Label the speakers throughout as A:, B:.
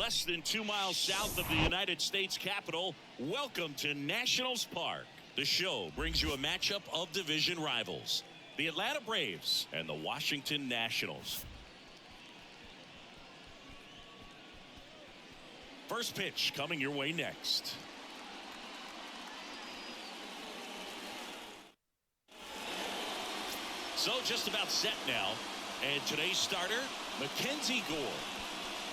A: Less than 2 miles south of the United States Capitol, welcome to Nationals Park. The show brings you a matchup of division rivals, the Atlanta Braves and the Washington Nationals. First pitch coming your way next. So just about set now. And today's starter, MacKenzie Gore.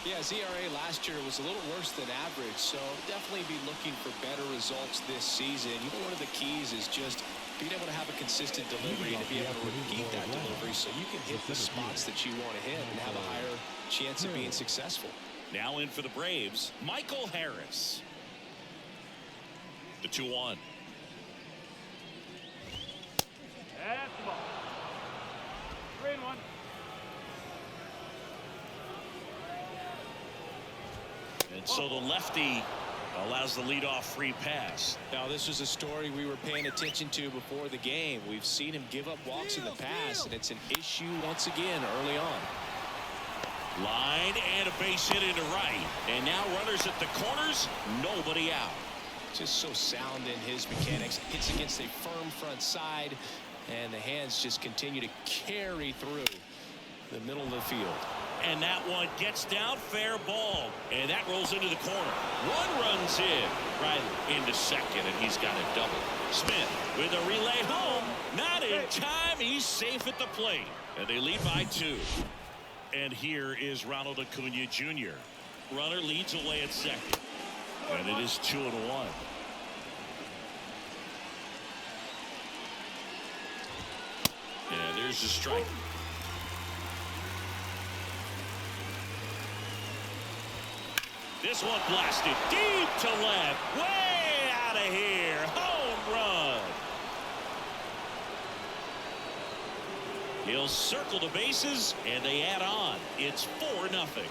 B: Yeah, his ERA last year was a little worse than average, so definitely be looking for better results this season. One of the keys is just being able to have a consistent delivery and to be able to repeat that delivery so you can hit the spots that you want to hit and have a higher chance of being successful.
A: Now in for the Braves, Michael Harris. The 2-1.
C: That's the ball. 3-1.
A: And so the lefty allows the leadoff free pass.
B: Now this was a story we were paying attention to before the game. We've seen him give up walks in the past, and it's an issue once again early on.
A: Line and a base hit into right. And now runners at the corners, nobody out.
B: Just so sound in his mechanics. Hits against a firm front side, and the hands just continue to carry through the middle of the field.
A: And that one gets down, fair ball. And that rolls into the corner. One runs in, right into second, and he's got a double. Smith with a relay home. Not in time. He's safe at the plate. And they lead by 2. And here is Ronald Acuna Jr. Runner leads away at second. And it is 2-1. And there's the strike. This one blasted deep to left. Way out of here. Home run. He'll circle the bases, and they add on. It's 4-0.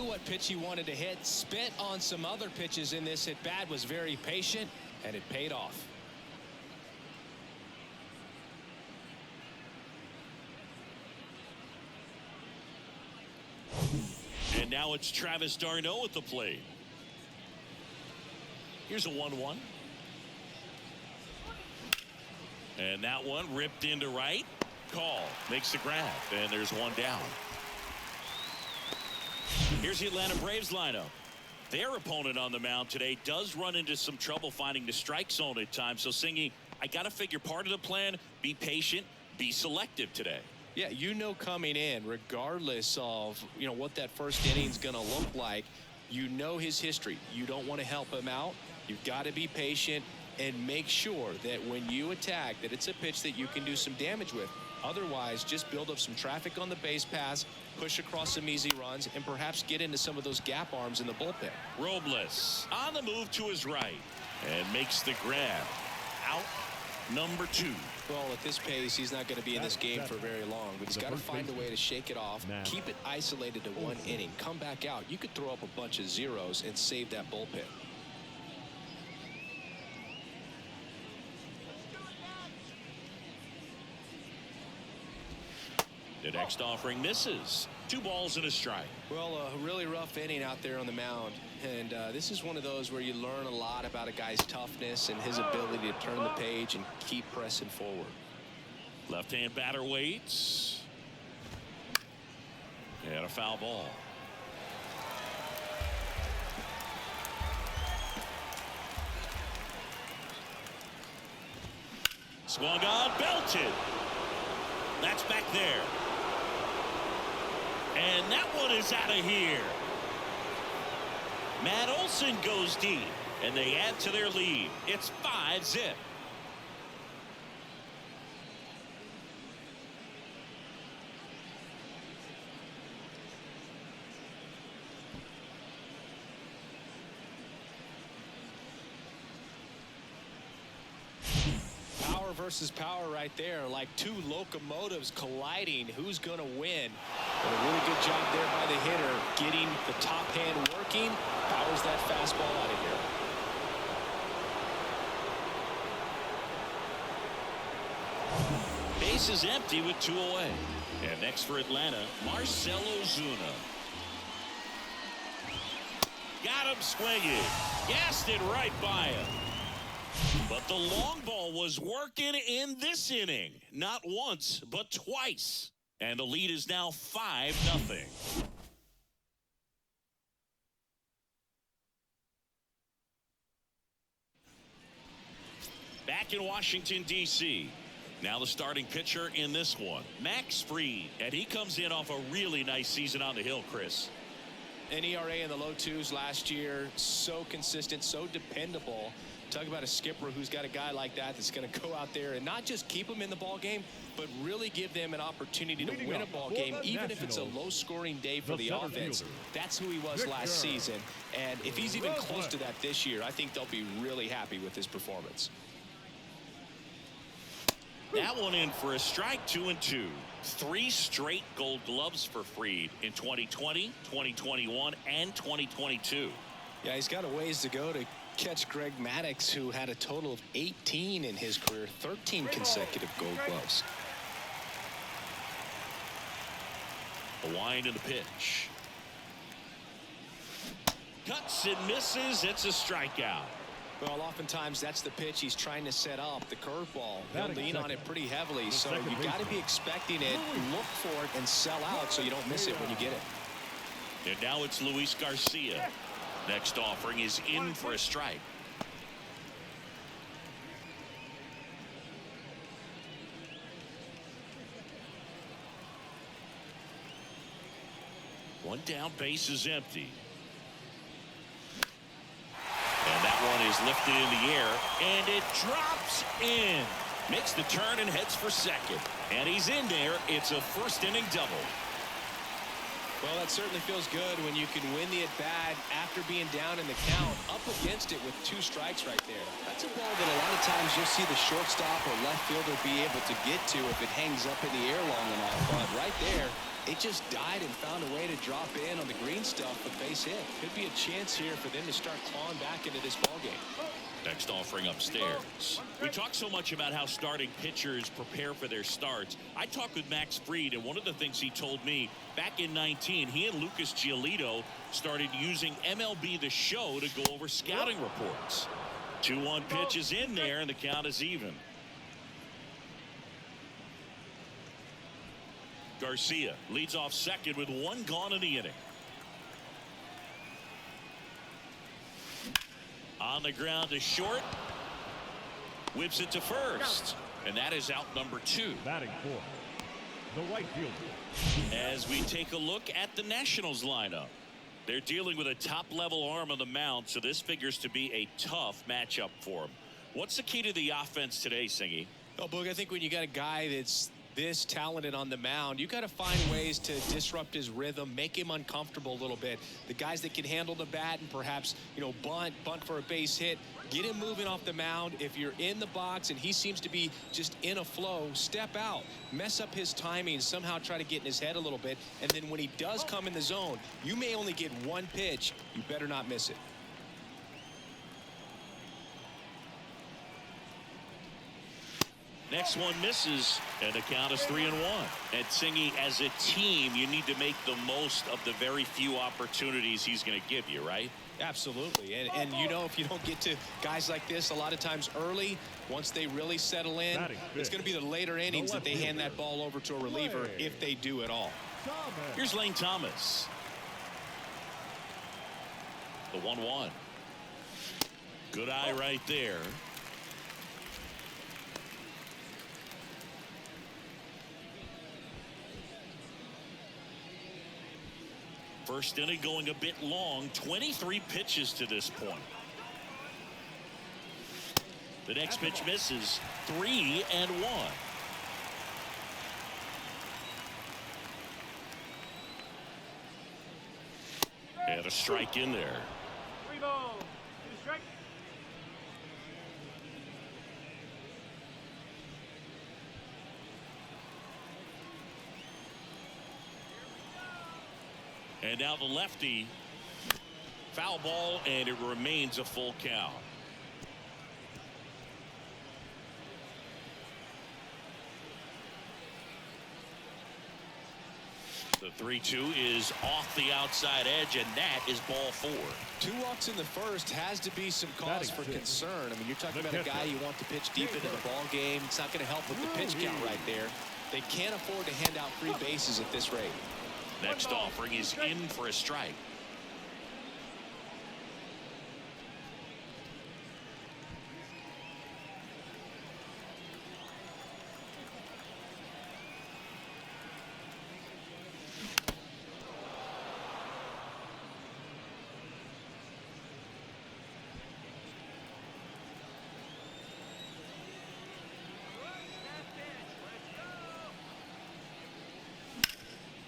B: What pitch he wanted to hit, spent on some other pitches in this at bat, was very patient, and it paid off.
A: And now it's Travis d'Arnaud at the plate. Here's a 1-1. And that one ripped into right. Call makes the grab, and there's one down. Here's the Atlanta Braves lineup. Their opponent on the mound today does run into some trouble finding the strike zone at times. So, Singy, I got to figure part of the plan, be patient, be selective today.
B: Yeah, coming in, regardless of, what that first inning's going to look like, his history. You don't want to help him out. You've got to be patient and make sure that when you attack, that it's a pitch that you can do some damage with. Otherwise, just build up some traffic on the base pass, push across some easy runs, and perhaps get into some of those gap arms in the bullpen.
A: Robles on the move to his right and makes the grab. Out number 2.
B: Well, at this pace, he's not going to be in this game for very long, but he's got to find a way to shake it off, keep it isolated to one inning, come back out. You could throw up a bunch of zeros and save that bullpen.
A: The next offering misses. 2 balls and a strike.
B: Well, a really rough inning out there on the mound. And this is one of those where you learn a lot about a guy's toughness and his ability to turn the page and keep pressing forward.
A: Left-hand batter waits. And a foul ball. Swung on, belted. That's back there. And that one is out of here. Matt Olson goes deep, and they add to their lead. It's 5-0.
B: Power versus power right there, like two locomotives colliding. Who's going to win? And a really good job there by the hitter, getting the top hand working, powers that fastball out of here.
A: Base is empty with 2 away. And next for Atlanta, Marcell Ozuna. Got him swinging. Gassed it right by him. But the long ball was working in this inning. Not once, but twice. And the lead is now 5-0. Back in Washington, D.C., now the starting pitcher in this one, Max Fried. And he comes in off a really nice season on the hill, Chris.
B: An ERA in the low 2s last year. So consistent, so dependable. Talk about a skipper who's got a guy like that that's going to go out there and not just keep them in the ball game, but really give them an opportunity to win a ball game, even if it's a low-scoring day for the offense. That's who he was last season. And if he's even close to that this year, I think they'll be really happy with his performance.
A: That one in for a strike, 2-2. 3 straight Gold Gloves for Fried in 2020, 2021, and 2022.
B: Yeah, he's got a ways to go to catch Greg Maddux, who had a total of 18 in his career, 13 consecutive Gold Gloves.
A: A wind in the pitch. Cuts and misses. It's a strikeout.
B: Well, oftentimes that's the pitch he's trying to set up, the curveball. He'll lean on it pretty heavily, so you got to be expecting it, look for it, and sell out so you don't miss it when you get it.
A: And now it's Luis Garcia. Next offering is in for a strike. One down, base is empty. And that one is lifted in the air, and it drops in. Makes the turn and heads for second. And he's in there. It's a first-inning double.
B: Well, that certainly feels good when you can win the at-bat after being down in the count, up against it with 2 strikes right there. That's a ball that a lot of times you'll see the shortstop or left fielder be able to get to if it hangs up in the air long enough. But right there, it just died and found a way to drop in on the green stuff, but base hit. Could be a chance here for them to start clawing back into this ballgame.
A: Next offering upstairs. We talk so much about how starting pitchers prepare for their starts. I talked with Max Fried, and one of the things he told me back in 19, he and Lucas Giolito started using MLB The Show to go over scouting reports. 2-1 pitch is in there, and the count is even. Garcia leads off second with 1 gone in the inning. On the ground to short. Whips it to first. And that is out number 2.
C: Batting fourth, the right fielder.
A: As we take a look at the Nationals lineup. They're dealing with a top-level arm on the mound, so this figures to be a tough matchup for them. What's the key to the offense today, Singy?
B: Oh, Boog, I think when you got a guy that's this talented on the mound, you got to find ways to disrupt his rhythm, make him uncomfortable a little bit. The guys that can handle the bat and perhaps, bunt for a base hit, get him moving off the mound. If you're in the box and he seems to be just in a flow, step out, mess up his timing, somehow try to get in his head a little bit. And then when he does come in the zone, you may only get 1 pitch. You better not miss it.
A: Next one misses, and the count is 3-1. And Singy, as a team, you need to make the most of the very few opportunities he's going to give you, right?
B: Absolutely. And if you don't get to guys like this a lot of times early, once they really settle in, it's going to be the later innings that they hand that ball over to a reliever if they do at all.
A: Here's Lane Thomas. The 1-1. Good eye right there. First inning going a bit long, 23 pitches to this point. The next pitch misses, 3-1. And a strike in there.
C: 3 balls, 2 strikes.
A: And now the lefty. Foul ball, and it remains a full count. The 3-2 is off the outside edge, and that is ball 4.
B: 2 walks in the first has to be some cause for concern. I mean, you're talking about a guy you want to pitch deep into the ball game. It's not going to help with the pitch count right there. They can't afford to hand out free bases at this rate.
A: Next offering is in for a strike.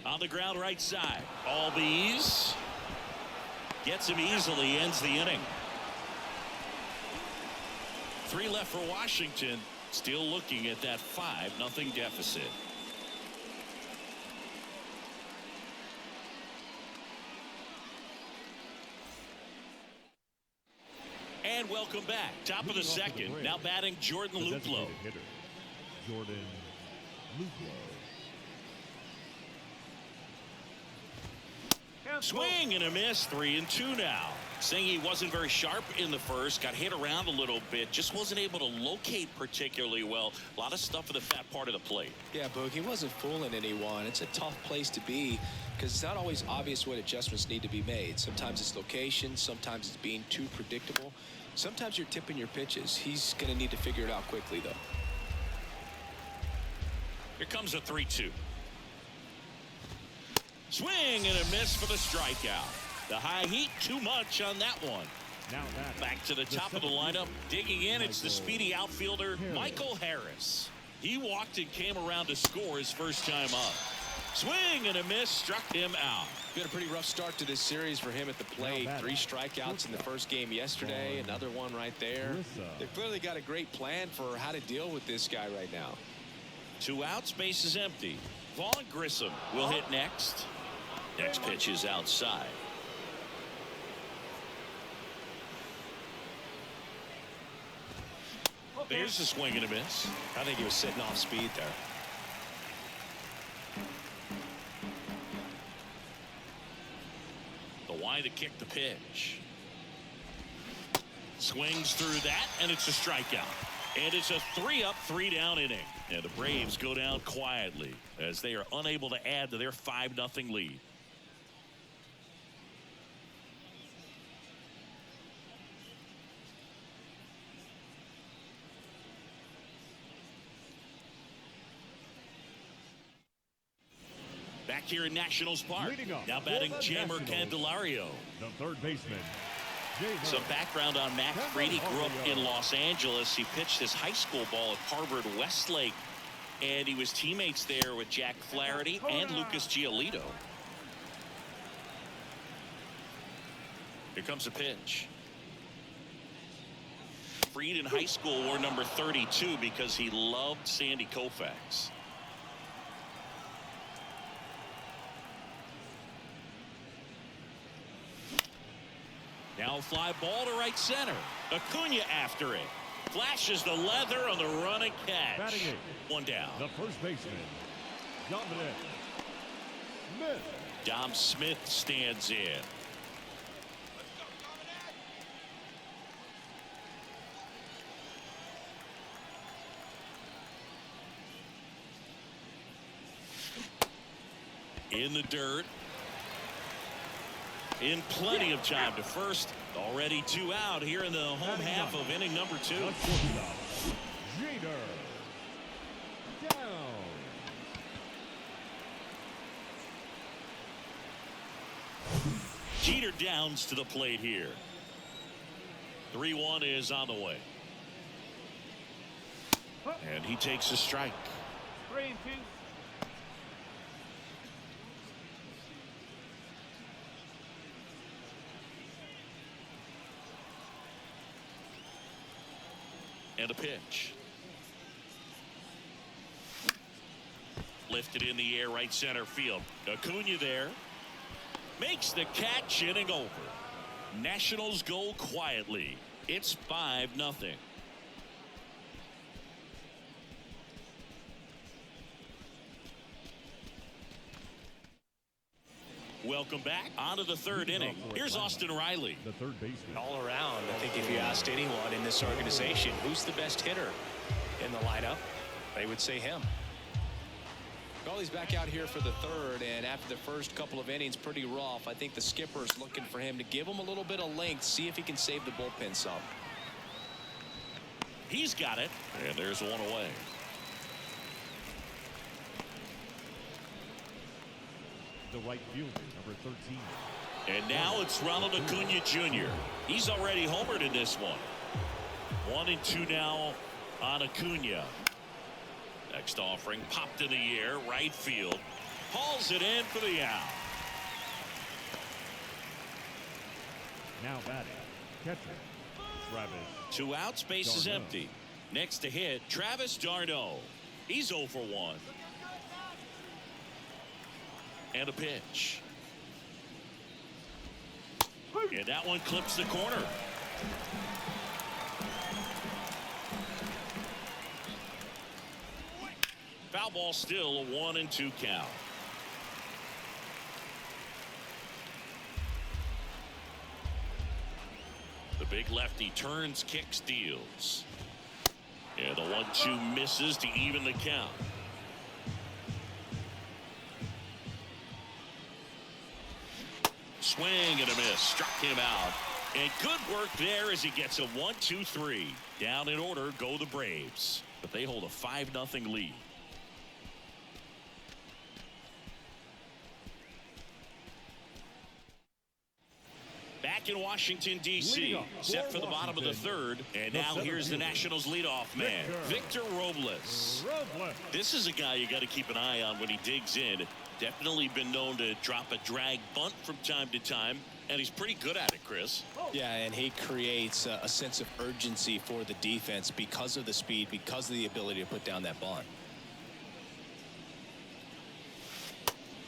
A: On the ground right side. Albies gets him easily, ends the inning. 3 left for Washington. Still looking at that 5-0 deficit. And welcome back. Top of the second. Now batting Jordan Luplow.
C: Jordan Luplow.
A: Swing and a miss. 3-2 now. Saying he wasn't very sharp in the first, got hit around a little bit, just wasn't able to locate particularly well. A lot of stuff in the fat part of the plate.
B: Yeah, Boog, he wasn't fooling anyone. It's a tough place to be because it's not always obvious what adjustments need to be made. Sometimes it's location, sometimes it's being too predictable. Sometimes you're tipping your pitches. He's going to need to figure it out quickly, though.
A: Here comes a 3-2. Swing and a miss for the strikeout. The high heat, too much on that one.
C: Now
A: back to the top of the lineup. Digging in, it's the speedy outfielder, Michael Harris. He walked and came around to score his first time up. Swing and a miss, struck him out.
B: Been a pretty rough start to this series for him at the plate. 3 strikeouts in the first game yesterday. Another one right there. They've clearly got a great plan for how to deal with this guy right now.
A: 2 outs, base is empty. Vaughn Grissom will hit next. Next pitch is outside. There's a swing and a miss.
B: I think he was sitting off speed there.
A: The wide to kick the pitch. Swings through that, and it's a strikeout. And it's a 3-up, 3-down inning. And the Braves go down quietly as they are unable to add to their 5-0 lead. Back here in Nationals Park. Now batting Jamer Candelario.
C: The third baseman.
A: Some background on Mac Frady. Grew up in Los Angeles. He pitched his high school ball at Harvard Westlake. And he was teammates there with Jack Flaherty and Lucas Giolito. Here comes a pitch. Freed in high school wore number 32 because he loved Sandy Koufax. Now fly ball to right center. Acuna after it. Flashes the leather on the run and catch. 1 down.
C: The first baseman, Dominic Smith.
A: Dom Smith stands in. In the dirt. In plenty of time to first. Already 2 out here in the home half of inning number 2.
C: Jeter down.
A: Jeter downs to the plate here. 3-1 is on the way. And he takes a strike.
D: 3-2.
A: And a pitch. Lifted in the air, right center field. Acuna there. Makes the catch, inning over. Nationals go quietly. It's 5-0. Welcome back. On to the third inning. Here's Austin Riley.
C: The third baseman.
B: All around, I think if you asked anyone in this organization who's the best hitter in the lineup, they would say him. Well, he's back out here for the third, and after the first couple of innings, pretty rough. I think the skipper's looking for him to give him a little bit of length, see if he can save the bullpen some.
A: He's got it, and there's one away.
C: The right fielder, number 13.
A: And now it's Ronald Acuna Jr. He's already homered in this one. 1-2 now on Acuna. Next offering popped in the air, right field. Hauls it in for the out.
C: Now batting, catcher, Travis.
A: 2 outs, base is empty. Next to hit, Travis d'Arnaud. He's 0 for 1. And a pitch. And that one clips the corner. Foul ball, still a 1-2 count. The big lefty turns, kicks, deals. And the 1-2 misses to even the count. Swing and a miss. Struck him out. And good work there as he gets a 1-2-3. Down in order go the Braves. But they hold a 5-0 lead. Back in Washington, D.C. Set for the bottom of the third. And now here's the Nationals leadoff man, Victor Robles. This is a guy you got to keep an eye on when he digs in. Definitely been known to drop a drag bunt from time to time, and he's pretty good at it, Chris.
B: Yeah, and he creates a sense of urgency for the defense because of the speed, because of the ability to put down that bunt.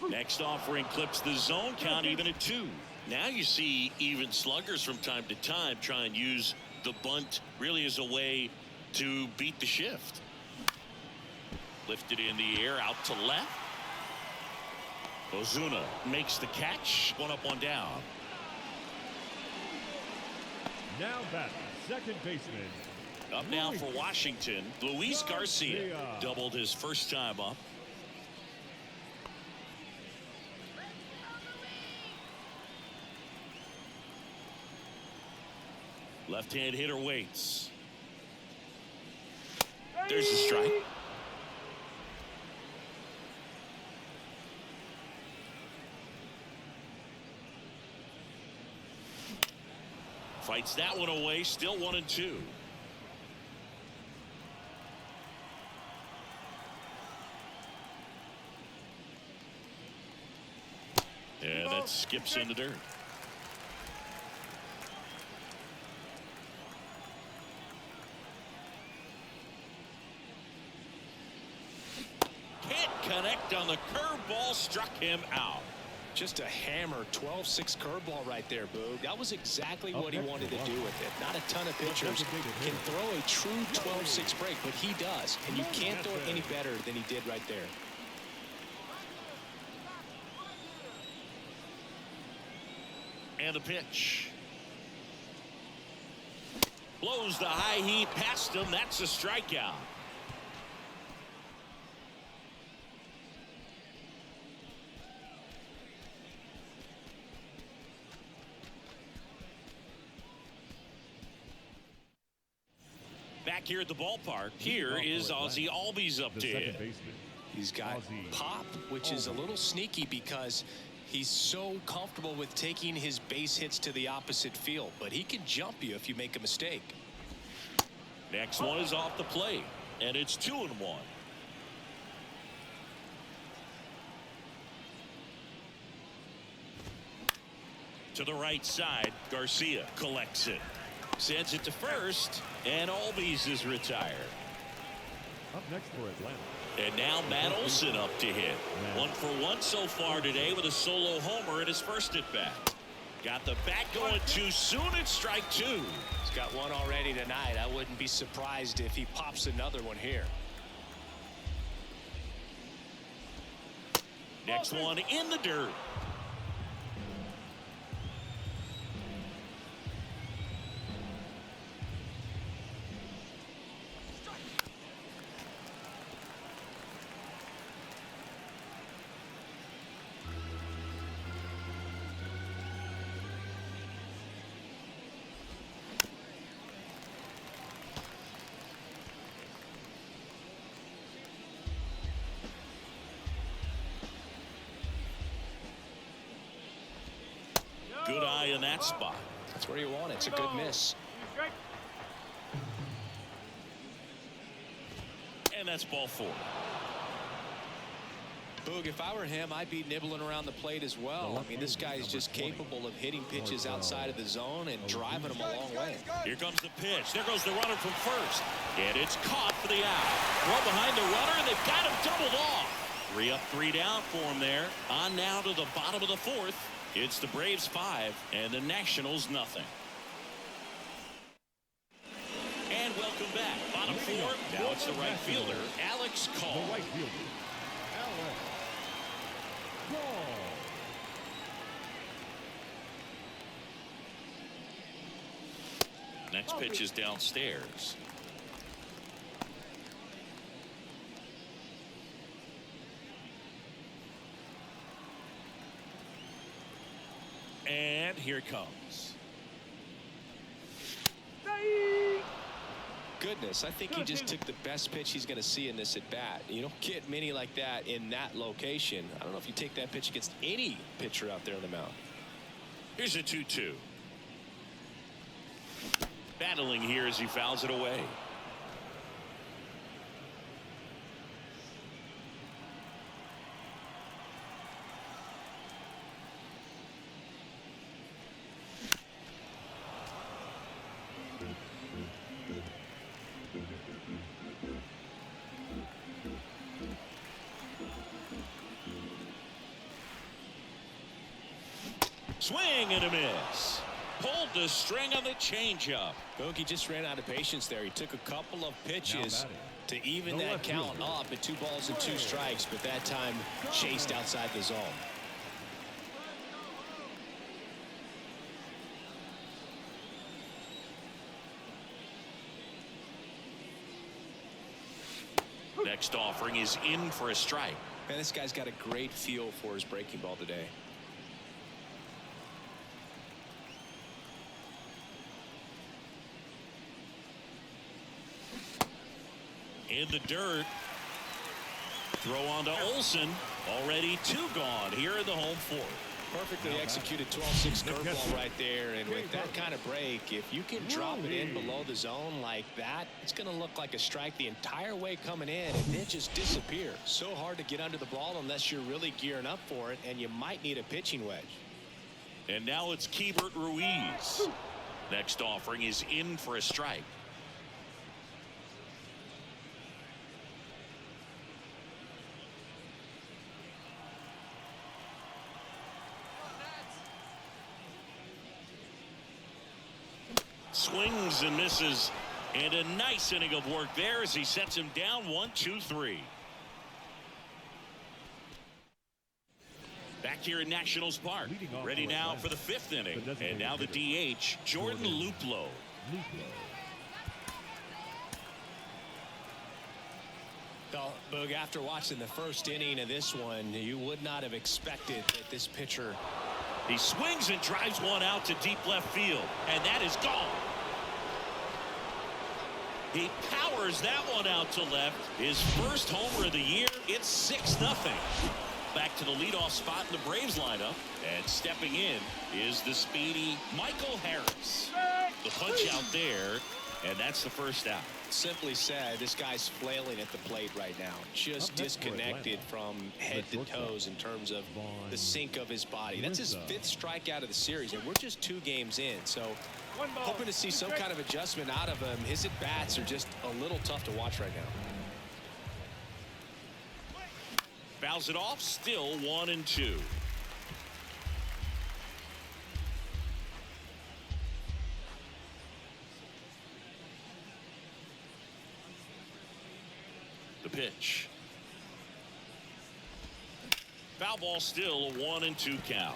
A: Next offering clips the zone count even at 2. Now you see even sluggers from time to time try and use the bunt really as a way to beat the shift. Lifted in the air out to left. Ozuna makes the catch. 1 up, 1 down.
C: Now batting, second baseman.
A: Up now for Washington, Luis Garcia doubled his first time up. Left-hand hitter waits. There's a strike. Fights that one away. Still 1-2. And that skips into dirt. Can't connect on the curveball. Struck him out.
B: Just a hammer 12-6 curveball right there, Boog. That was exactly what he wanted to do with it. Not a ton of pitchers can throw a true 12-6 break, but he does. And you can't throw it any better than he did right there.
A: And a pitch. Blows the high heat past him. That's a strikeout. Back here at the ballpark, here is Ozzie Albies up there.
B: He's got pop, which is a little sneaky because he's so comfortable with taking his base hits to the opposite field, but he can jump you if you make a mistake.
A: Next one is off the plate, and it's 2-1. To the right side, Garcia collects it. Sends it to first, and Albies is retired.
C: Up next for Atlanta,
A: And now Matt Olson up to hit. 1 for 1 so far today with a solo homer at his first at bat. Got the bat going too soon. It's strike 2.
B: He's got one already tonight. I wouldn't be surprised if he pops another one here.
A: Next one in the dirt. Good eye in that spot.
B: That's where you want it. It's a good miss.
A: And that's ball 4.
B: Boog, if I were him, I'd be nibbling around the plate as well. I mean, this guy is just capable of hitting pitches outside of the zone and driving them a long way.
A: Here comes the pitch. There goes the runner from first. And it's caught for the out. Throw behind the runner, and they've got him doubled off. 3 up, 3 down for him there. On now to the bottom of the 4th. It's the Braves 5 and the Nationals nothing. And welcome back. Bottom 4. Now it's the right fielder, Alex Cole.
C: The right fielder, Alex Gore.
A: Next pitch is downstairs. And here it comes.
B: Goodness, I think he just took the best pitch he's going to see in this at bat. You don't get many like that in that location. I don't know if you take that pitch against any pitcher out there on the mound.
A: Here's a 2-2. Battling here as he fouls it away. Swing and a miss. Pulled the string on the changeup.
B: Bogey just ran out of patience there. He took a couple of pitches to even that count up at 2 balls and 2 strikes, but that time chased outside the zone.
A: Next offering is in for a strike.
B: Man, this guy's got a great feel for his breaking ball today.
A: In the dirt. Throw on to Olson. Already 2 gone here in the home 4th.
B: Perfectly executed 12-6 curveball right there. And with that kind of break, if you can drop it in below the zone like that, it's going to look like a strike the entire way coming in and then just disappear. So hard to get under the ball unless you're really gearing up for it, and you might need a pitching wedge.
A: And now it's Keibert Ruiz. Next offering is in for a strike. Swings and misses, and a nice inning of work there as he sets him down 1-2-3. Back here in Nationals Park, ready now for the 5th inning, and now the DH, Jordan Luplow.
B: Well, Boog, after watching the first inning of this one, you would not have expected that this pitcher.
A: He swings and drives one out to deep left field, and that is gone. He powers that one out to left. His first homer of the year. It's 6-0. Back to the leadoff spot in the Braves lineup, and stepping in is the speedy Michael Harris. The punch out there, and that's the first out.
B: Simply said, this guy's flailing at the plate right now, just disconnected from head to toes in terms of the sink of his body. That's his 5th strikeout of the series, and we're just 2 games in, so hoping to see some kind of adjustment out of him. His at-bats are just a little tough to watch right now.
A: Fouls it off, still 1-2. The pitch. Foul ball, still a 1-2 count.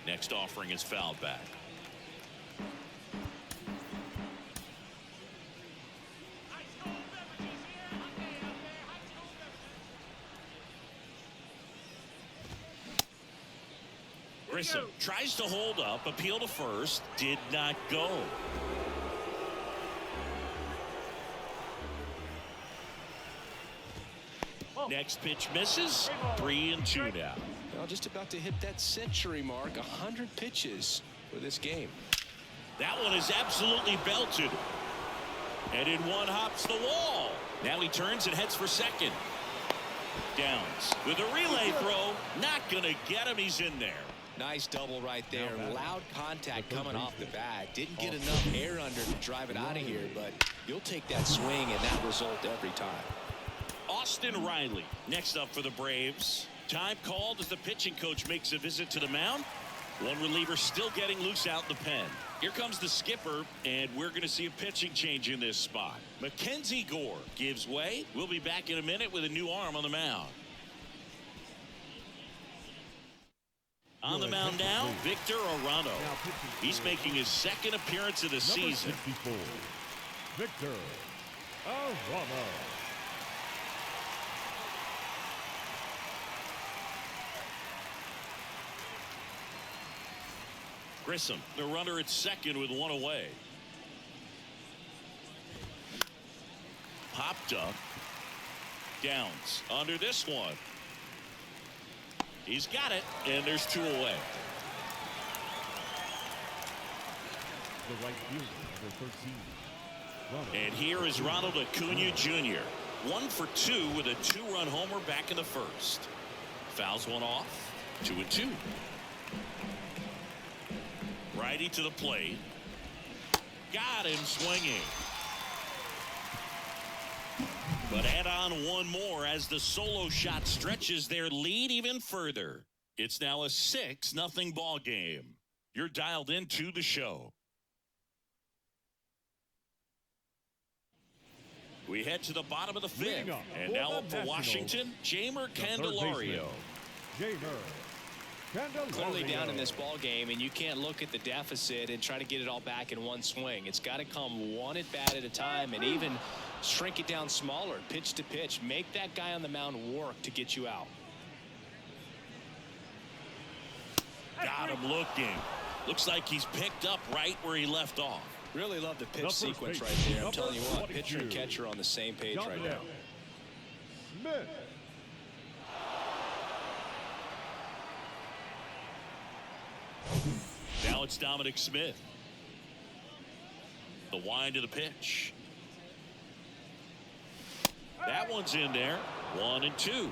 A: Next offering is fouled back. Grissom tries to hold up, appeal to first, did not go. Next pitch misses. 3-2 now.
B: Well, just about to hit that century mark. 100 pitches for this game.
A: That one is absolutely belted. And in one hops the wall. Now he turns and heads for second. Downs with a relay throw. Not going to get him. He's in there.
B: Nice double right there. Loud contact coming off the bat. Didn't get enough air under to drive it out of here, but you'll take that swing and that result every time.
A: Austin Riley next up for the Braves. Time called as the pitching coach makes a visit to the mound. One reliever still getting loose out in the pen. Here comes the skipper, and we're going to see a pitching change in this spot. MacKenzie Gore gives way. We'll be back in a minute with a new arm on the mound. On the mound now, Victor Arano. He's making his second appearance of the season.
C: 64, Victor Arano.
A: Grissom, the runner at second with one away. Popped up. Downs under this one. He's got it, and there's two away.
C: The right fielder, number 13.
A: And here is Ronald Acuna Jr. 1 for 2 with a 2-run homer back in the first. Fouls one off. 2-2. Righty to the plate. Got him swinging. But add on one more as the solo shot stretches their lead even further. It's now a 6-0 ball game. You're dialed into the show. We head to the bottom of the fifth. And now up for Washington, Jeimer Candelario.
B: Clearly down in this ball game, and you can't look at the deficit and try to get it all back in one swing. It's got to come one at bat at a time, and even shrink it down smaller, pitch to pitch. Make that guy on the mound work to get you out.
A: Got him looking. Looks like he's picked up right where he left off.
B: Really love the pitch sequence right there. I'm telling you what, pitcher and catcher are on the same page right now.
C: Smith.
A: Now it's Dominic Smith. The wind of the pitch. That one's in there. 1-2.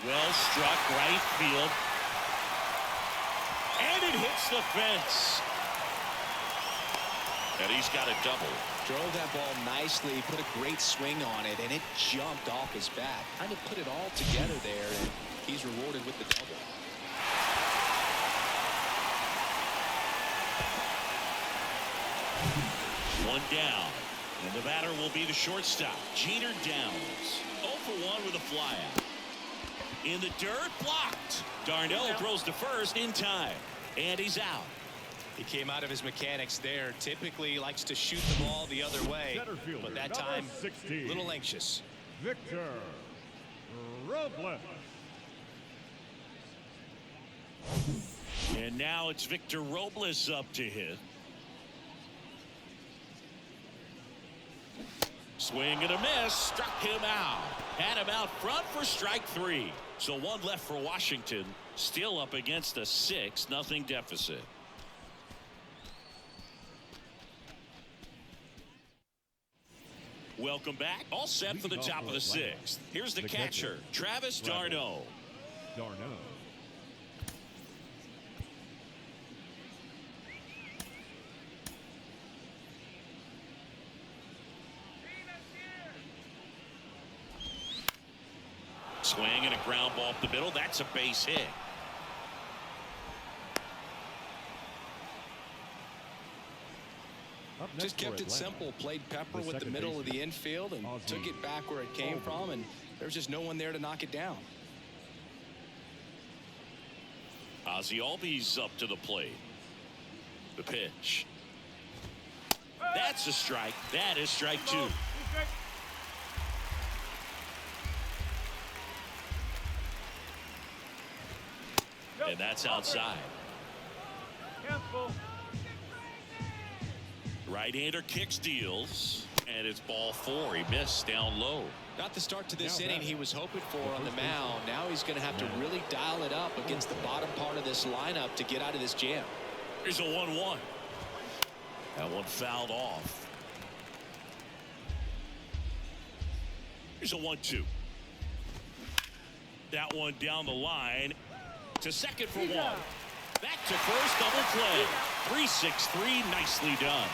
A: Well struck right field. And it hits the fence. And he's got a double.
B: Drove that ball nicely, put a great swing on it, and it jumped off his bat. Kind of put it all together there, and he's rewarded with the double.
A: One down, and the batter will be the shortstop, Jeter Downs. 0 for 1 with a flyout. In the dirt, blocked. Darnell throws to first in time, and he's out.
B: He came out of his mechanics there. Typically likes to shoot the ball the other way, but that time a little anxious.
C: Victor Robles.
A: And now it's Victor Robles up to hit. Swing and a miss, struck him out. Had him out front for strike 3. So one left for Washington, still up against a 6-0 deficit. Welcome back. All set for the top of the sixth. Here's the catcher, Travis d'Arnaud.
C: d'Arnaud.
A: Swing and a ground ball up the middle. That's a base hit.
B: Just kept it simple, played pepper with the middle of the infield and took it back where it came from, and there's just no one there to knock it down.
A: Ozzie Albies up to the plate. The pitch. That's a strike. That is strike two. And that's outside. Right-hander kicks, deals, and it's ball four. He missed down low.
B: Not the start to this inning he was hoping for on the mound. Now he's going to have to really dial it up against the bottom part of this lineup to get out of this jam.
A: Here's a 1-1. That one fouled off. Here's a 1-2. That one down the line to second for one. Back to first, double play. 3-6-3, nicely done.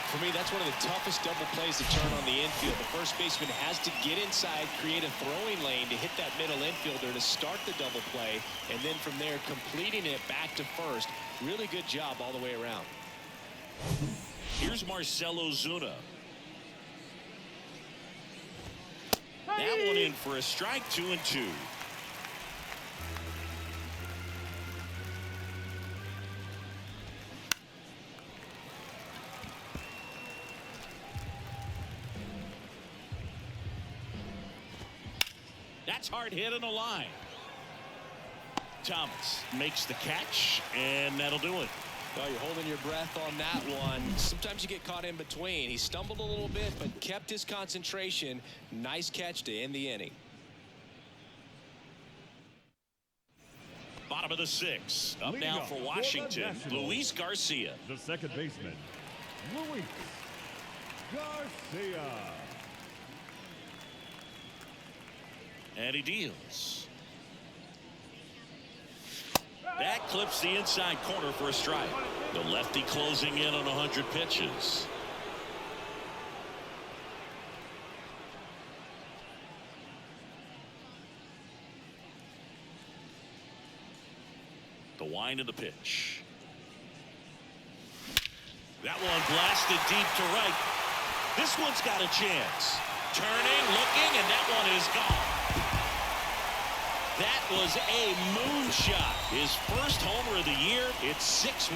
B: For me, that's one of the toughest double plays to turn on the infield. The first baseman has to get inside, create a throwing lane to hit that middle infielder to start the double play, and then from there completing it back to first. Really good job all the way around.
A: Here's Marcell Ozuna. That one in for a strike, 2-2. That's hard hit on the line. Thomas makes the catch, and that'll do it.
B: Well, you're holding your breath on that one. Sometimes you get caught in between. He stumbled a little bit, but kept his concentration. Nice catch to end the inning.
A: Bottom of the sixth. Up now for Washington, Luis Garcia.
C: The second baseman, Luis Garcia.
A: And he deals. That clips the inside corner for a strike. The lefty closing in on 100 pitches. The wind of the pitch. That one blasted deep to right. This one's got a chance. Turning, looking, and that one is gone. That was a moonshot. His first homer of the year. It's 6-1.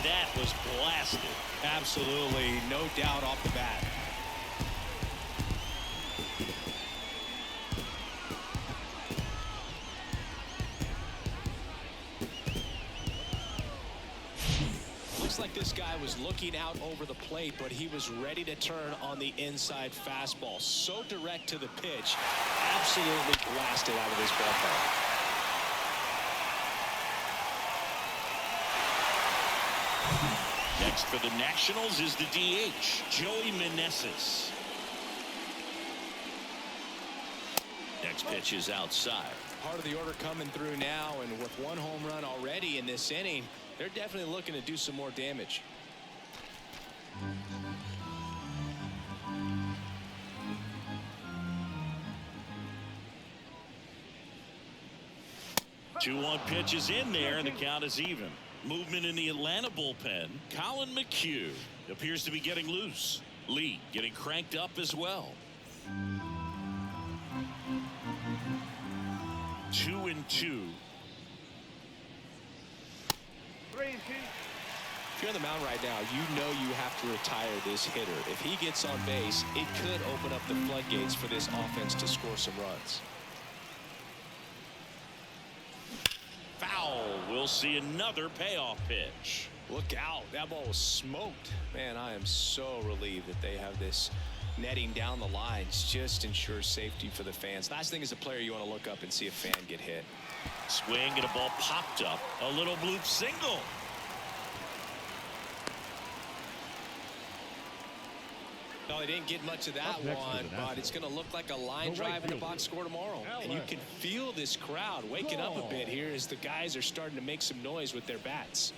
A: That was blasted.
B: Absolutely, no doubt off the bat. Looks like this guy was looking out over the plate, but he was ready to turn on the inside fastball. So direct to the pitch. Absolutely blasted out of this ballpark.
A: Next for the Nationals is the DH, Joey Meneses. Next pitch is outside.
B: Part of the order coming through now, and with one home run already in this inning, they're definitely looking to do some more damage.
A: Two-one pitch is in there, and the count is even. Movement in the Atlanta bullpen. Colin McHugh appears to be getting loose. Lee getting cranked up as well. 2-2.
B: If you're on the mound right now, you know you have to retire this hitter. If he gets on base, it could open up the floodgates for this offense to score some runs.
A: Foul. We'll see another payoff pitch.
B: Look out. That ball was smoked. Man, I am so relieved that they have this netting down the lines. Just ensures safety for the fans. Last thing as a player, you want to look up and see a fan get hit.
A: Swing and a ball popped up. A little bloop single.
B: No, they didn't get much of that one, but it's going to look like a line drive in the box score tomorrow. And you can feel this crowd waking up a bit here as the guys are starting to make some noise with their bats.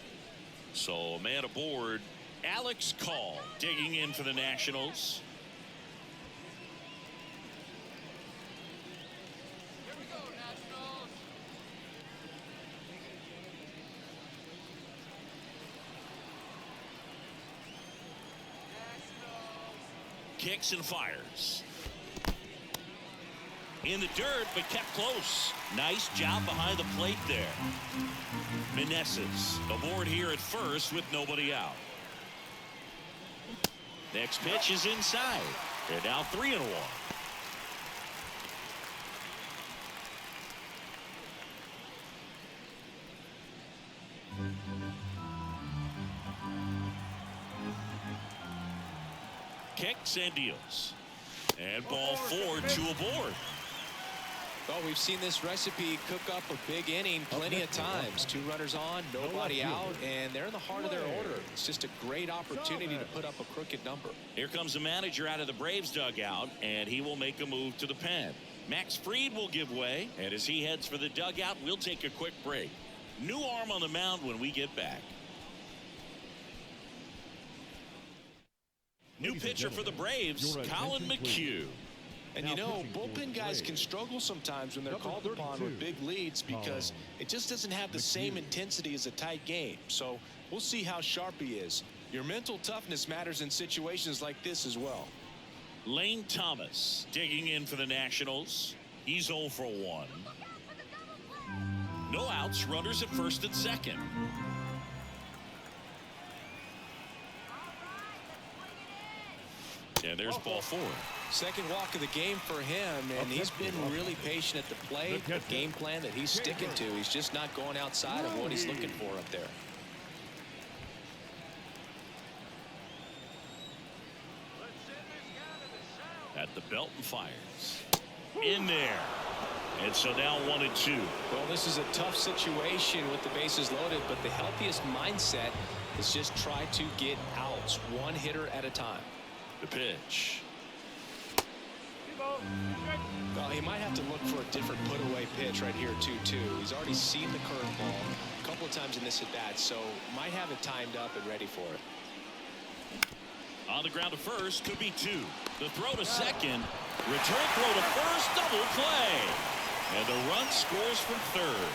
A: So a man aboard, Alex Call, digging in for the Nationals. Kicks and fires. In the dirt, but kept close. Nice job behind the plate there. Meneses aboard here at first with nobody out. Next pitch is inside. They're now 3-1. Kicks and deals. And ball 4, 2 aboard.
B: Well, we've seen this recipe cook up a big inning plenty of times. 2 runners on, nobody out, and they're in the heart of their order. It's just a great opportunity to put up a crooked number.
A: Here comes the manager out of the Braves dugout, and he will make a move to the pen. Max Fried will give way, and as he heads for the dugout, we'll take a quick break. New arm on the mound when we get back. New pitcher for the Braves, Colin McHugh.
B: And you know, bullpen guys can struggle sometimes when they're called upon with big leads because it just doesn't have the same intensity as a tight game. So we'll see how sharp he is. Your mental toughness matters in situations like this as well.
A: Lane Thomas digging in for the Nationals. He's 0 for 1. No outs, runners at first and second. And there's ball 4.
B: Second walk of the game for him, and he's been really patient at the plate. The game plan that he's sticking to. He's just not going outside of what he's looking for up there.
A: At the belt and fires. In there. And so now 1-2.
B: Well, this is a tough situation with the bases loaded, but the healthiest mindset is just try to get outs, one hitter at a time.
A: The pitch.
B: Well, he might have to look for a different put-away pitch right here, 2-2. He's already seen the curveball a couple of times in this at-bat, so might have it timed up and ready for it.
A: On the ground to first, could be 2. The throw to second. Return throw to first, double play. And the run scores from third.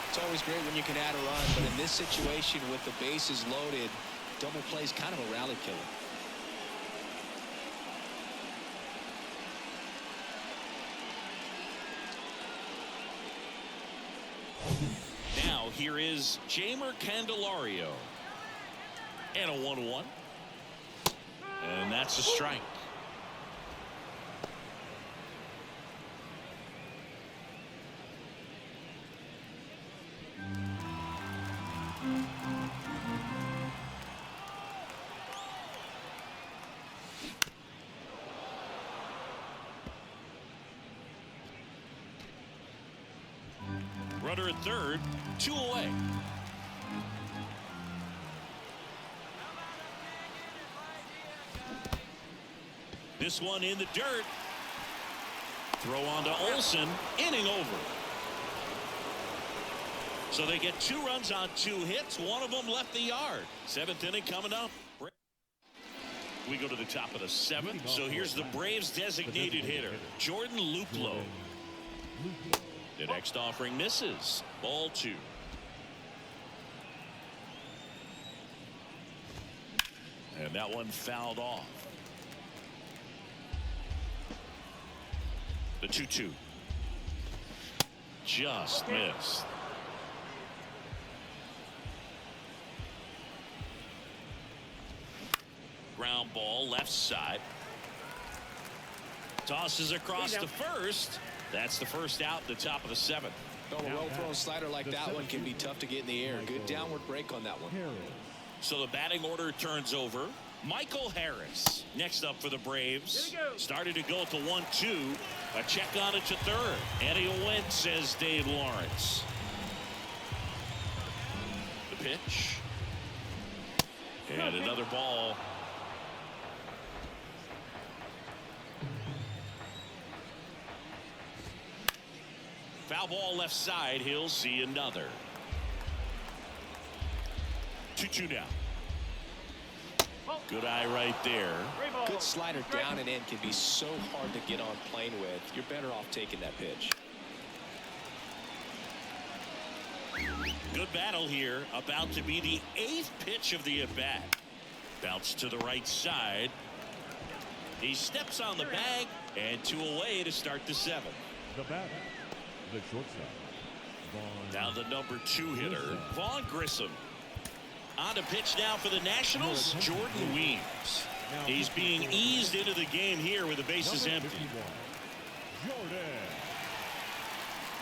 B: It's always great when you can add a run, but in this situation with the bases loaded, double play is kind of a rally killer.
A: Now here is Jamer Candelario. And a 1-1. And that's a strike. Runner at third, 2 away. This one in the dirt. Throw on to Olsen, inning over. So they get 2 runs on 2 hits. One of them left the yard. 7th inning coming up. We go to the top of the 7th. So here's the Braves designated hitter, Jordan Luplow. The next offering misses. Ball 2. And that one fouled off. The 2-2. Just missed. Ground ball left side. Tosses across to first. That's the first out, the top of the 7th.
B: Oh, a well-thrown slider like that one can be tough to get in the air. Good downward break on that one.
A: So the batting order turns over. Michael Harris next up for the Braves. Started to go at the 1-2. A check on it to third. And he went, says Dave Lawrence. The pitch. And another ball. Foul ball left side. He'll see another. 2-2 now. Good eye right there.
B: Good slider down and in can be so hard to get on plane with. You're better off taking that pitch.
A: Good battle here. About to be the 8th pitch of the at-bat. Bounce to the right side. He steps on the bag, and 2 away to start the 7th.
C: The batter, the shortstop, Vaughn.
A: Now the number 2 hitter, Vaughn Grissom. On to pitch now for the Nationals, Jordan Weems. He's being eased into the game here with the bases empty.
C: Jordan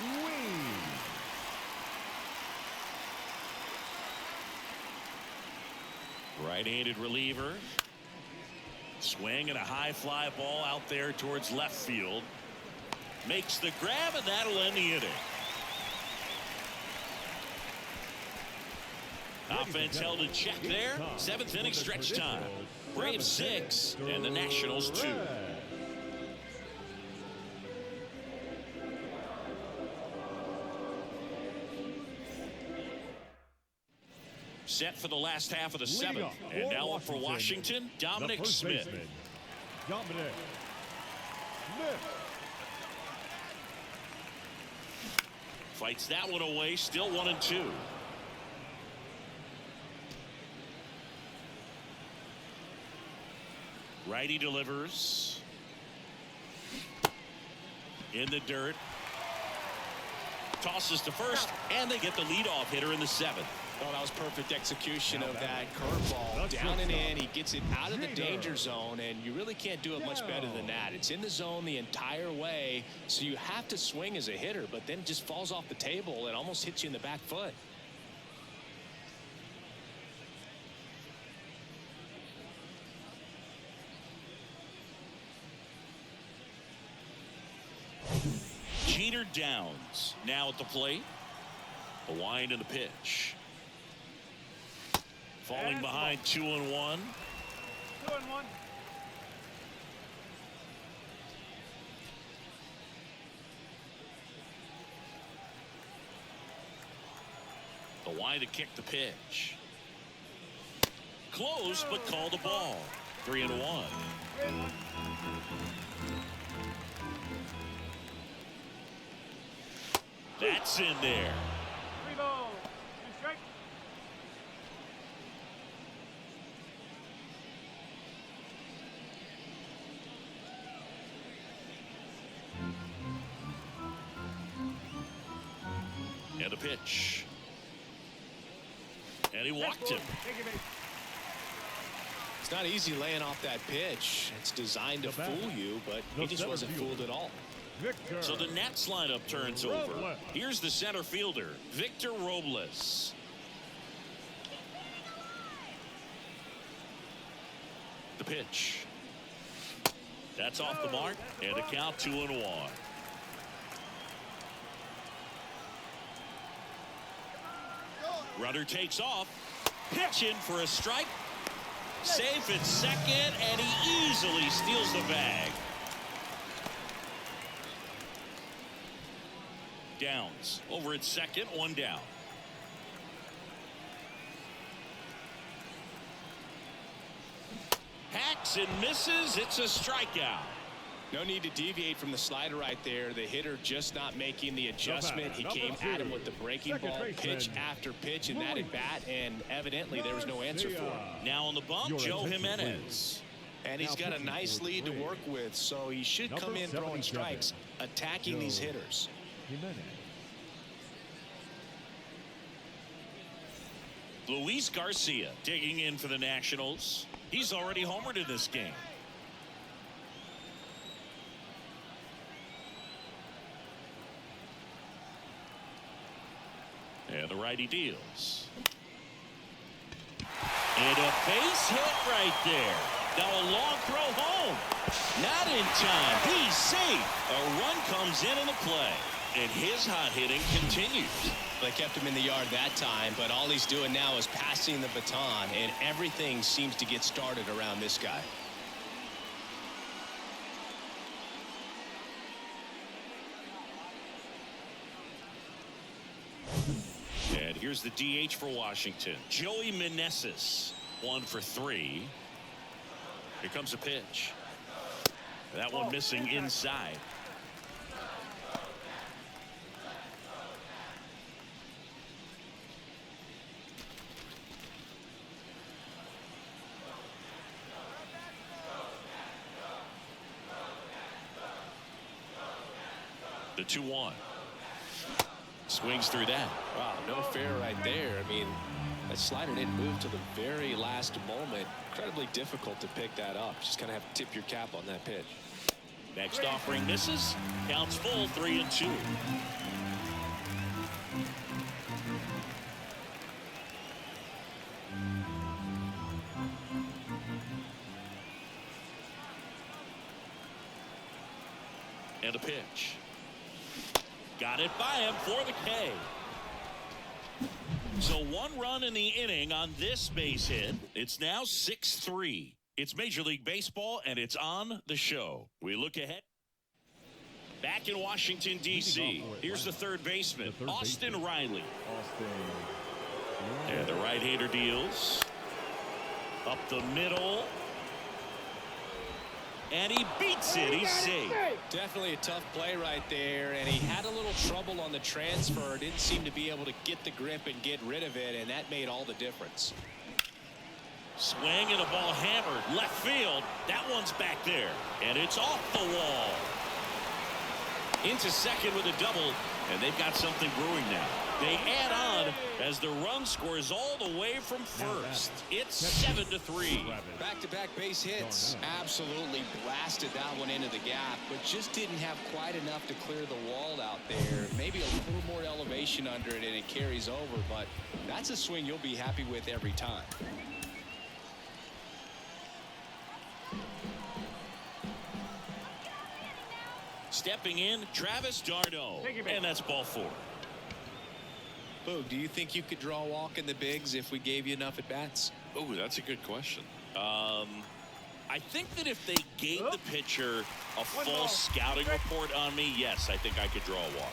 C: Weems.
A: Right-handed reliever. Swing and a high fly ball out there towards left field. Makes the grab, and that'll end the inning. Offense held in check there. 7th inning stretch time. Braves 6 and the Nationals 2. Set for the last half of the 7th. And now up for Washington, Dominic Smith.
C: Dominic Smith.
A: Fights that one away, still 1-2. Righty delivers. In the dirt. Tosses to first, and they get the leadoff hitter in the 7th.
B: Oh, that was perfect execution of that curveball. Down and in, he gets it out of the danger zone, and you really can't do it much better than that. It's in the zone the entire way, so you have to swing as a hitter, but then it just falls off the table and almost hits you in the back foot.
A: Jeter Downs now at the plate. The wind and the pitch. Falling behind 2-1.
D: 2-1.
A: The wind to kick the pitch. Close, but called a ball. 3-1. That's in there.
D: 3 balls. 2 strikes.
A: And a pitch. And he walked him.
B: It's not easy laying off that pitch. It's designed to fool you, but he just wasn't fooled at all.
C: Victor.
A: So the Nats lineup turns over. Here's the center fielder, Victor Robles. The pitch. That's off the mark, and the count 2-1. Runner takes off. Pitching for a strike. Safe at second, and he easily steals the bag. Downs over at second, 1 down. Hacks and misses. It's a strikeout.
B: No need to deviate from the slider right there. The hitter just not making the adjustment. He came at him with the breaking ball, pitch after pitch in that at bat, and evidently there was no answer for him.
A: Now on the bump, Joe Jimenez.
B: And he's got a nice lead to work with, so he should come in throwing strikes, attacking these hitters.
A: Luis Garcia digging in for the Nationals. He's already homered in this game. And the righty deals. And a base hit right there. Now a long throw home. Not in time. He's safe. A run comes in the play. And his hot hitting continues.
B: They kept him in the yard that time, but all he's doing now is passing the baton, and everything seems to get started around this guy.
A: And here's the DH for Washington. Joey Meneses, 1 for 3. Here comes a pitch. That one missing inside. The 2-1. Swings through that.
B: Wow, no fair right there. I mean, that slider didn't move to the very last moment. Incredibly difficult to pick that up. Just kind of have to tip your cap on that pitch.
A: Next offering misses. Counts full, 3-2. And a pitch. Got it by him for the K. So 1 run in the inning on this base hit. It's now 6-3. It's Major League Baseball, and it's on the show. We look ahead. Back in Washington, D.C. Here's the third baseman, Austin Riley. And the right-hander deals. Up the middle. And he beats it. He's safe.
B: Definitely a tough play right there, and he had a little trouble on the transfer. Didn't seem to be able to get the grip and get rid of it, and that made all the difference.
A: Swing and a ball hammered left field. That one's back there, and it's off the wall. Into second with a double, and they've got something brewing now. They add on as the run scores all the way from first. It's 7-3.
B: Back-to-back base hits. Absolutely blasted that one into the gap, but just didn't have quite enough to clear the wall out there. Maybe a little more elevation under it, and it carries over, but that's a swing you'll be happy with every time.
A: Stepping in, Travis d'Arnaud, and that's ball 4.
B: Boog, do you think you could draw a walk in the bigs if we gave you enough at-bats?
A: Oh, that's a good question. I think that if they gave the pitcher a full scouting report on me, yes, I think I could draw a walk.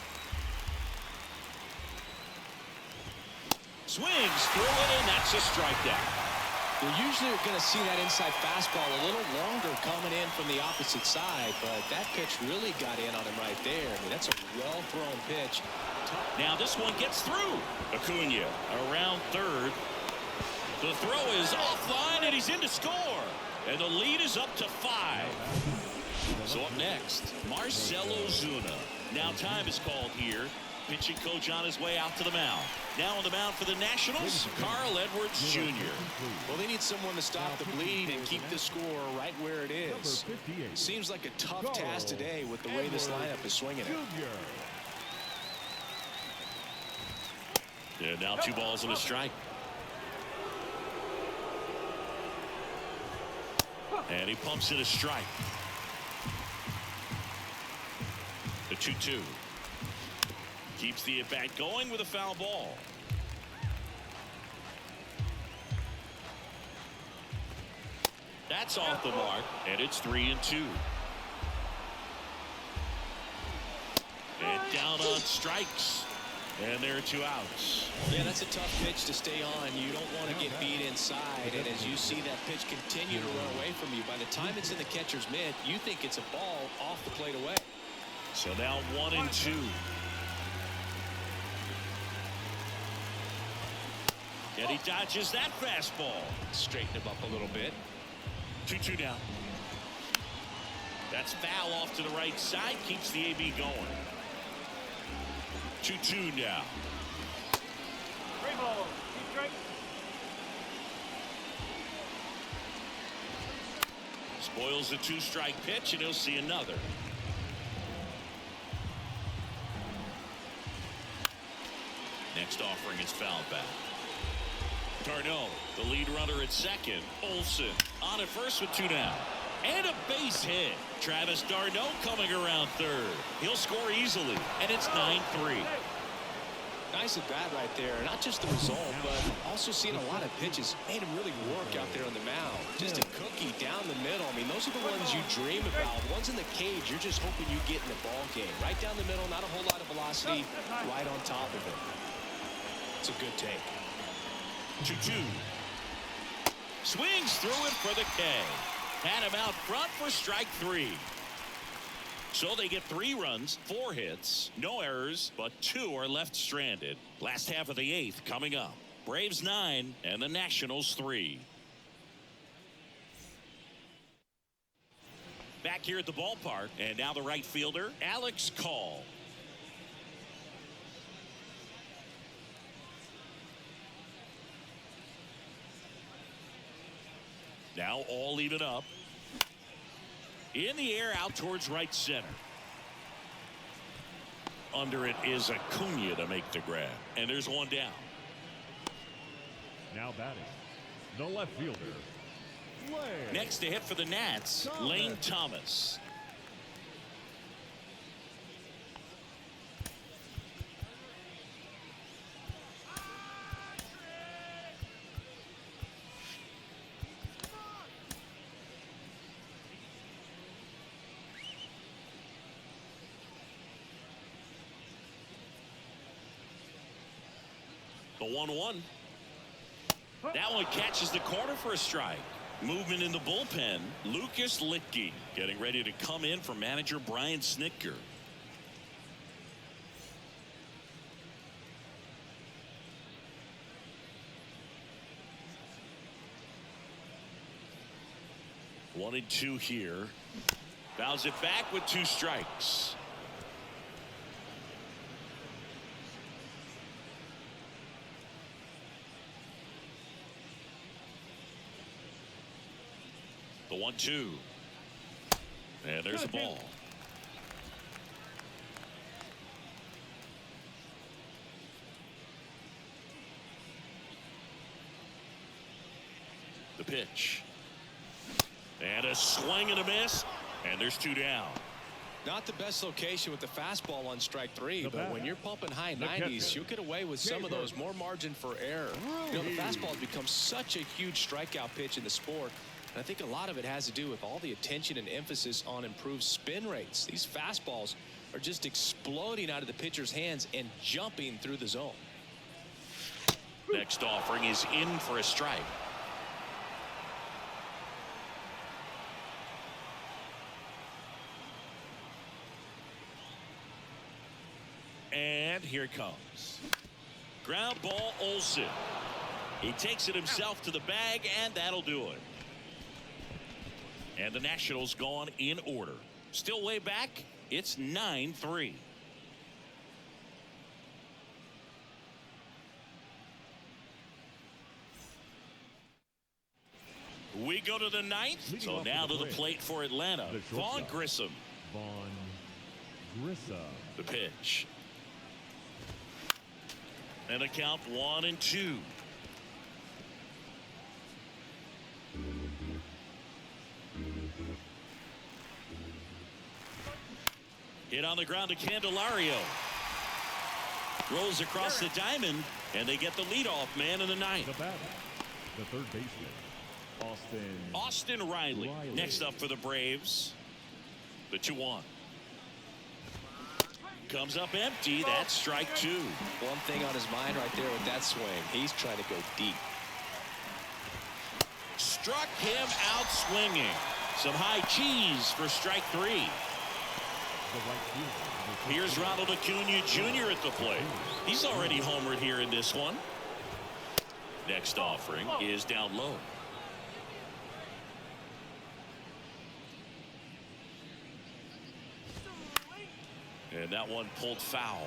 A: Swings through it, and that's a strikeout.
B: We're usually going to see that inside fastball a little longer coming in from the opposite side, but that pitch really got in on him right there. I mean, that's a well-thrown pitch.
A: Now this one gets through. Acuna around third. The throw is offline, and he's in to score. And the lead is up to 5. So up next, Marcell Ozuna. Now time is called here. Pitching coach on his way out to the mound. Now on the mound for the Nationals, Carl Edwards Jr.
B: Well, they need someone to stop the bleed and keep the score right where it is. Seems like a tough task today with the way this lineup is swinging it.
A: Yeah, now 2 balls and a strike. And he pumps in a strike. The 2-2. Keeps the at-bat going with a foul ball. That's off the mark, and it's 3-2. And down on strikes. And there are 2 outs.
B: Yeah, that's a tough pitch to stay on. You don't want to get beat inside. And as you see that pitch continue to run away from you, by the time it's in the catcher's mitt, you think it's a ball off the plate away.
A: So now 1-2. And he dodges that fastball.
B: Straighten him up a little bit.
A: 2-2 now. That's foul off to the right side. Keeps the AB going. 2-2 now.
D: 3 balls. 2 strikes.
A: Spoils the 2-strike pitch, and he'll see another. Next offering is fouled back. d'Arnaud, the lead runner at second. Olsen on at first with 2 down. And a base hit. Travis d'Arnaud coming around third. He'll score easily, and it's 9-3.
B: Nice at bat right there. Not just the result, but also seeing a lot of pitches. Made him really work out there on the mound. Just a cookie down the middle. I mean, those are the ones you dream about. Ones in the cage, you're just hoping you get in the ball game. Right down the middle, not a whole lot of velocity. Right on top of it. It's a good take.
A: 2-2. Swings through it for the K. Had him out front for strike 3. So they get 3 runs, 4 hits, no errors, but 2 are left stranded. Last half of the 8th coming up. Braves 9 and the Nationals 3. Back here at the ballpark, and now the right fielder, Alex Call. Now all even up. In the air out towards right center. Under it is Acuna to make the grab. And there's one down.
C: Now batting, the left fielder, Lane.
A: Next to hit for the Nats, Lane Thomas. The 1-1. That one catches the corner for a strike. Movement in the bullpen. Lucas Litke getting ready to come in for manager Brian Snitker. One and 2 here. Fouls it back with 2 strikes. The 1-2. And there's a ball. The pitch. And a swing and a miss. And there's 2 down.
B: Not the best location with the fastball on strike 3, but when you're pumping high 90s, you'll get away with some of those. More margin for error. You know, the fastball has become such a huge strikeout pitch in the sport. And I think a lot of it has to do with all the attention and emphasis on improved spin rates. These fastballs are just exploding out of the pitcher's hands and jumping through the zone.
A: Next offering is in for a strike. And here it comes. Ground ball, Olsen. He takes it himself to the bag, and that'll do it. And the Nationals gone in order. Still way back. It's 9-3. We go to the 9th. So now to the plate for Atlanta. Vaughn Grissom. The pitch. And a count 1-2. Hit on the ground to Candelario. Rolls across the diamond, and they get the leadoff man in the 9th.
C: The batter, the third baseman,
A: Austin Riley. Next up for the Braves. The 2-1. Comes up empty. That's strike 2.
B: One thing on his mind right there with that swing. He's trying to go deep.
A: Struck him out swinging. Some high cheese for strike 3. Here's Ronald Acuna Jr. at the plate. He's already homered here in this one. Next offering is down low. And that one pulled foul.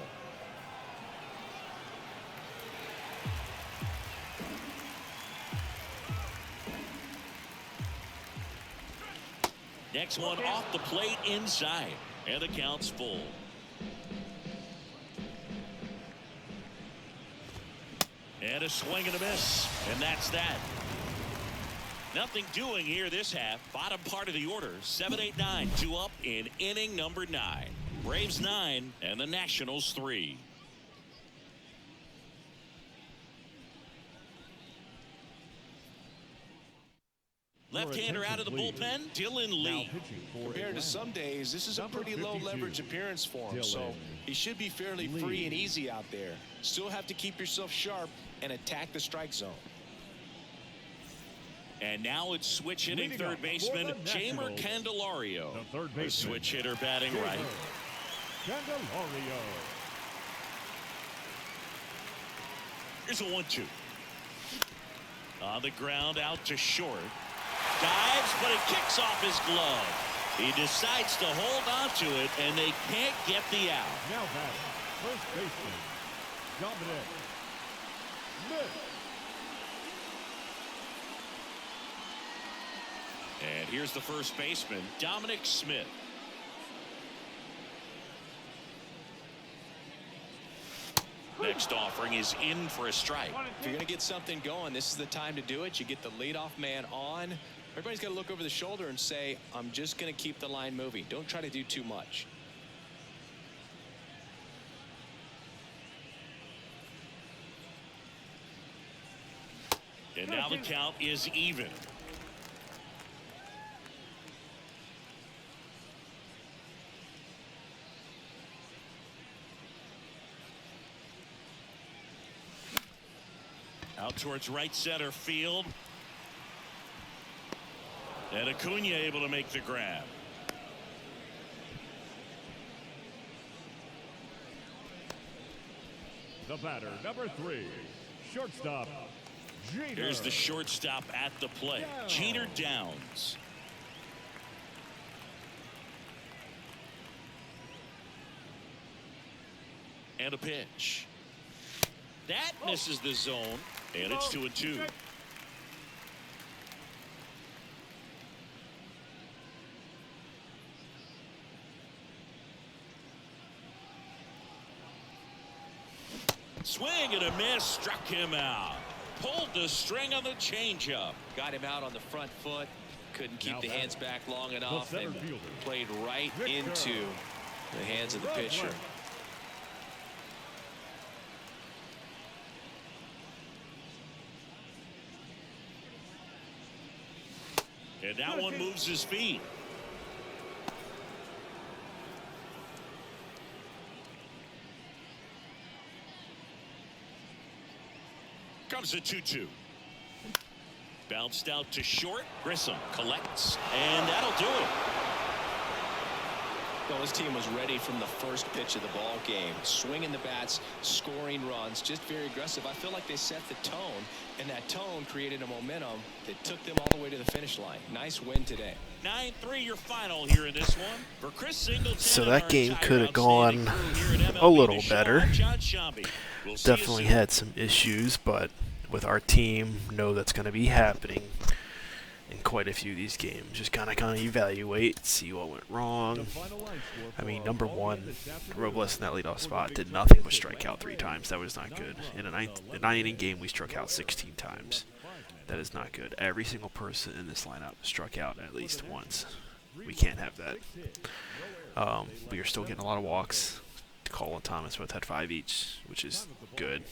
A: Next one off the plate inside. And the count's full. And a swing and a miss. And that's that. Nothing doing here this half. Bottom part of the order. 7-8-9. 2 up in inning number 9. Braves 9 and the Nationals 3. Left-hander out of the bullpen, Dylan Lee.
B: Compared to some days, this is a pretty low leverage appearance for him, so he should be fairly free and easy out there. Still have to keep yourself sharp and attack the strike zone.
A: And now it's switch hitting third baseman Jamer Candelario. The switch hitter batting right.
C: Candelario.
A: Here's a 1-2. On the ground out to short. Dives, but it kicks off his glove. He decides to hold on to it, and they can't get the out.
C: Now batting, first baseman, Dominic Smith.
A: And here's the first baseman, Dominic Smith. Next offering is in for a strike.
B: If you're going to get something going, this is the time to do it. You get the leadoff man on. Everybody's got to look over the shoulder and say, I'm just going to keep the line moving. Don't try to do too much.
A: And now the count is even. Out towards right center field. And Acuna able to make the grab.
C: The batter, number 3, shortstop, Jeter.
A: Here's the shortstop at the plate. Jeter Downs. And a pitch. That misses the zone. And it's 2-2. Swing and a miss, struck him out. Pulled the string on the changeup.
B: Got him out on the front foot. Couldn't keep the hands back long enough and played right into the hands of the pitcher.
A: And that one moves his feet. Comes a 2-2. Bounced out to short. Grissom collects, and that'll do it.
B: Well, his team was ready from the first pitch of the ball game. Swinging the bats, scoring runs, just very aggressive. I feel like they set the tone, and that tone created a momentum that took them all the way to the finish line. Nice win today.
A: 9-3 your final here in this one. For Chris Singleton,
E: so that game could have gone a little better. Definitely had some issues, but with our team, know that's going to be happening in quite a few of these games. Just kind of evaluate, see what went wrong. I mean, number one, Robles in that leadoff spot did nothing but strike out 3 times. That was not good. In a 9-inning game, we struck out 16 times. That is not good. Every single person in this lineup struck out at least once. We can't have that. We are still getting a lot of walks. Cole and Thomas both had 5 each, which is good.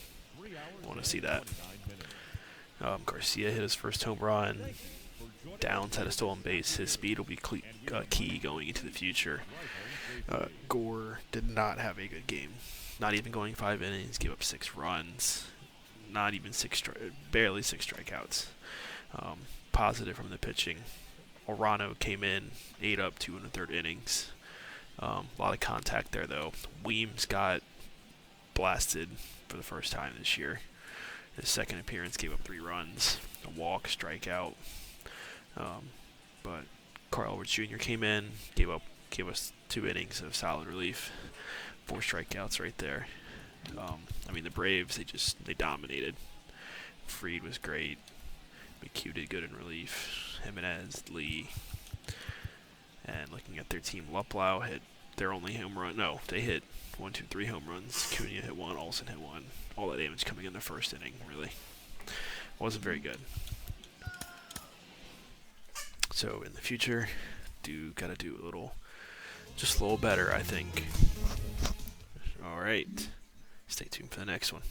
E: I want to see that. Garcia hit his first home run. Downs had a stolen base. His speed will be key going into the future. Gore did not have a good game. Not even going 5 innings. Gave up 6 runs. Not even barely 6 strikeouts. Positive from the pitching. Orano came in, ate up 2 1/3 innings. A lot of contact there, though. Weems got blasted for the first time this year. His second appearance gave up 3 runs, a walk, strikeout. But Carl Edwards Jr. came in, gave us 2 innings of solid relief, 4 strikeouts right there. I mean, the Braves, they dominated. Fried was great. McHugh did good in relief. Jimenez, Lee. And looking at their team, Luplow hit their only home run. No, they hit 1, 2, 3 home runs. Cunha hit 1, Olsen hit 1. All that damage coming in the first inning, really. Wasn't very good. So in the future, gotta do just a little better, I think. All right. Stay tuned for the next one.